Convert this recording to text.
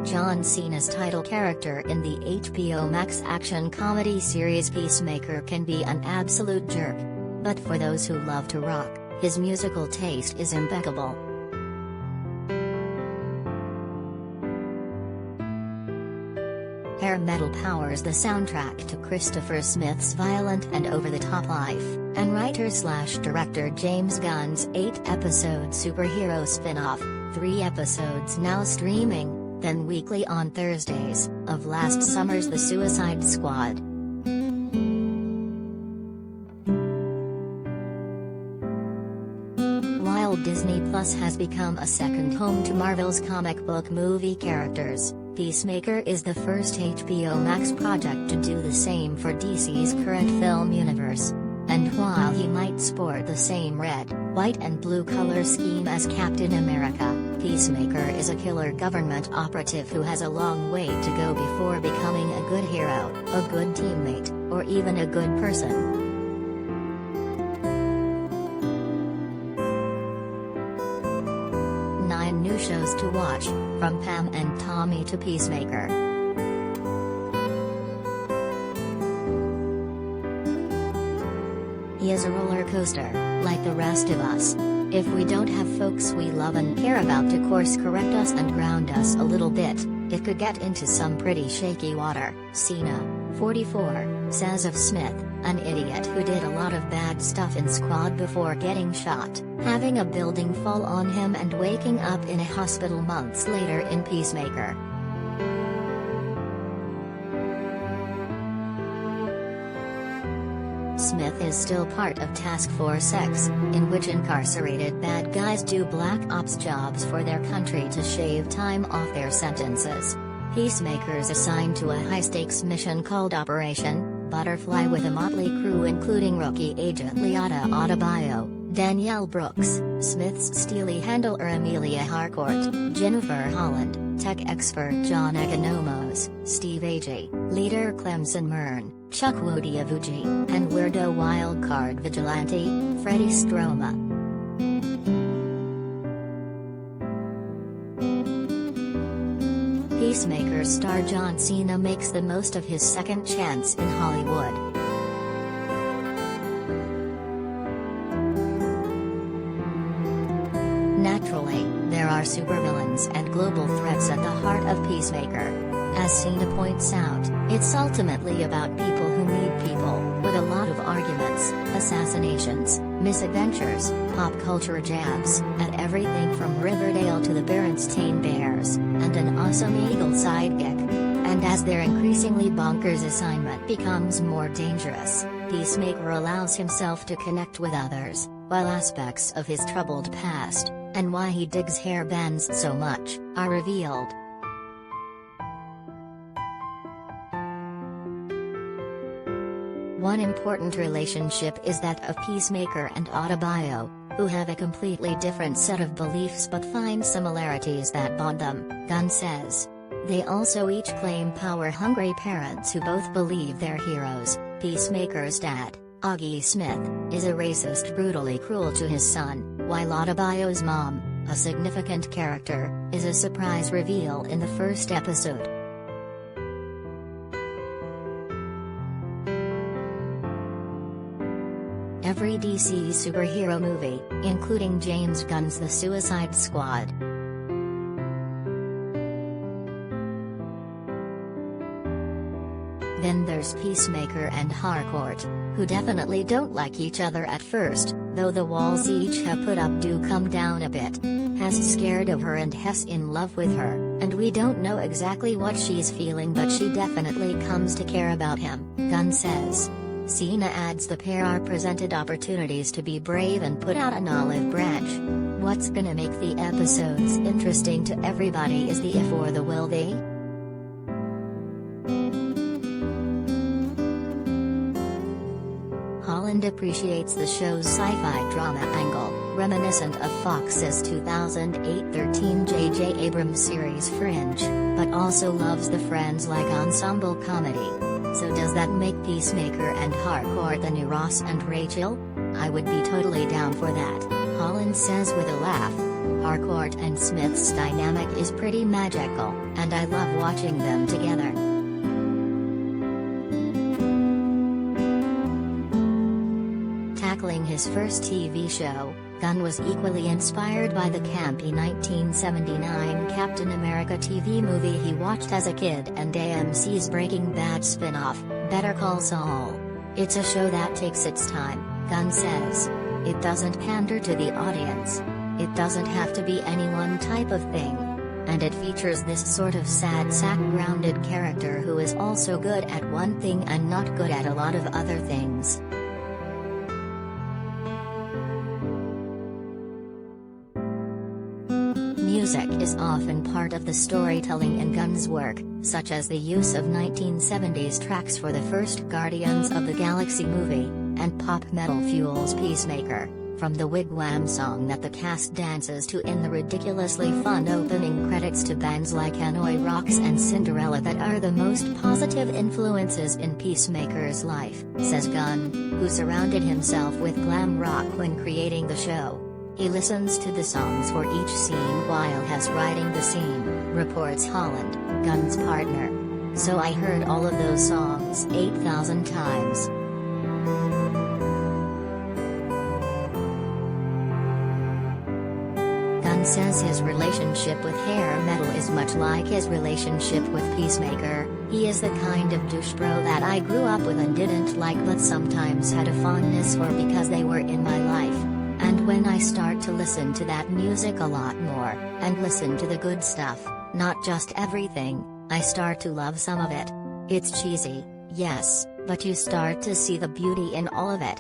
John Cena's title character in the HBO Max action comedy series Peacemaker can be an absolute jerk. But for those who love to rock, his musical taste is impeccable. Hair metal powers the soundtrack to Christopher Smith's violent and over-the-top life, and writer-slash-director James Gunn's 8-episode superhero spin-off, 3 episodes now streaming, then weekly on Thursdays, of last summer's The Suicide Squad. While Disney Plus has become a second home to Marvel's comic book movie characters, Peacemaker is the first HBO Max project to do the same for DC's current film universe. And while he might sport the same red, white and blue color scheme as Captain America, Peacemaker is a killer government operative who has a long way to go before becoming a good hero, a good teammate, or even a good person. New shows to watch, from Pam and Tommy to Peacemaker. He is a roller coaster, like the rest of us. If we don't have folks we love and care about to course correct us and ground us a little bit, it could get into some pretty shaky water. Cena, 44, says of Smith, an idiot who did a lot of bad stuff in Squad before getting shot, having a building fall on him and waking up in a hospital months later in Peacemaker. Smith is still part of Task Force X, in which incarcerated bad guys do black ops jobs for their country to shave time off their sentences. Peacemaker's assigned to a high-stakes mission called Operation Butterfly with a motley crew including rookie agent Liotta Adebayo, Danielle Brooks, Smith's steely handler Amelia Harcourt, Jennifer Holland, tech expert John Economos, Steve Agee, leader Clemson Mern, Chuck Wodiavuji, and weirdo wildcard vigilante, Freddie Stroma. Peacemaker star John Cena makes the most of his second chance in Hollywood. Naturally, there are supervillains and global threats at the heart of Peacemaker. As Cena points out, it's ultimately about people who need people, with a lot of arguments, assassinations, misadventures, pop culture jabs, at everything from Riverdale to the Berenstain Bears, and an awesome Eagle sidekick. And as their increasingly bonkers assignment becomes more dangerous, Peacemaker allows himself to connect with others, while aspects of his troubled past, and why he digs hair bands so much, are revealed. One important relationship is that of Peacemaker and Adebayo, who have a completely different set of beliefs but find similarities that bond them, Gunn says. They also each claim power-hungry parents who both believe they're heroes. Peacemaker's dad, Augie Smith, is a racist brutally cruel to his son, while Adebayo's mom, a significant character, is a surprise reveal in the first episode. Every DC superhero movie, including James Gunn's The Suicide Squad. Then there's Peacemaker and Harcourt, who definitely don't like each other at first, though the walls each have put up do come down a bit. Hess scared of her and Hess in love with her, and we don't know exactly what she's feeling but she definitely comes to care about him, Gunn says. Cena adds the pair are presented opportunities to be brave and put out an olive branch. What's gonna make the episodes interesting to everybody is the if or the will they? Holland appreciates the show's sci-fi drama angle, reminiscent of Fox's 2008-13 J.J. Abrams series Fringe, but also loves the Friends-like ensemble comedy. So does that make Peacemaker and Harcourt the new Ross and Rachel? I would be totally down for that, Holland says with a laugh. Harcourt and Smith's dynamic is pretty magical, and I love watching them together. Tackling his first TV show, Gunn was equally inspired by the campy 1979 Captain America TV movie he watched as a kid and AMC's Breaking Bad spinoff, Better Call Saul. "It's a show that takes its time," Gunn says. "It doesn't pander to the audience. It doesn't have to be any one type of thing. And it features this sort of sad sack grounded character who is also good at one thing and not good at a lot of other things." Music is often part of the storytelling in Gunn's work, such as the use of 1970s tracks for the first Guardians of the Galaxy movie, and pop metal fuels Peacemaker, from the Wigwam song that the cast dances to in the ridiculously fun opening credits to bands like Hanoi Rocks and Cinderella that are the most positive influences in Peacemaker's life, says Gunn, who surrounded himself with glam rock when creating the show. He listens to the songs for each scene while he's writing the scene, reports Holland, Gunn's partner. "So I heard all of those songs 8,000 times. Gunn says his relationship with hair metal is much like his relationship with Peacemaker. "He is the kind of douche bro that I grew up with and didn't like but sometimes had a fondness for because they were in my life. And when I start to listen to that music a lot more, and listen to the good stuff, not just everything, I start to love some of it. It's cheesy, yes, but you start to see the beauty in all of it."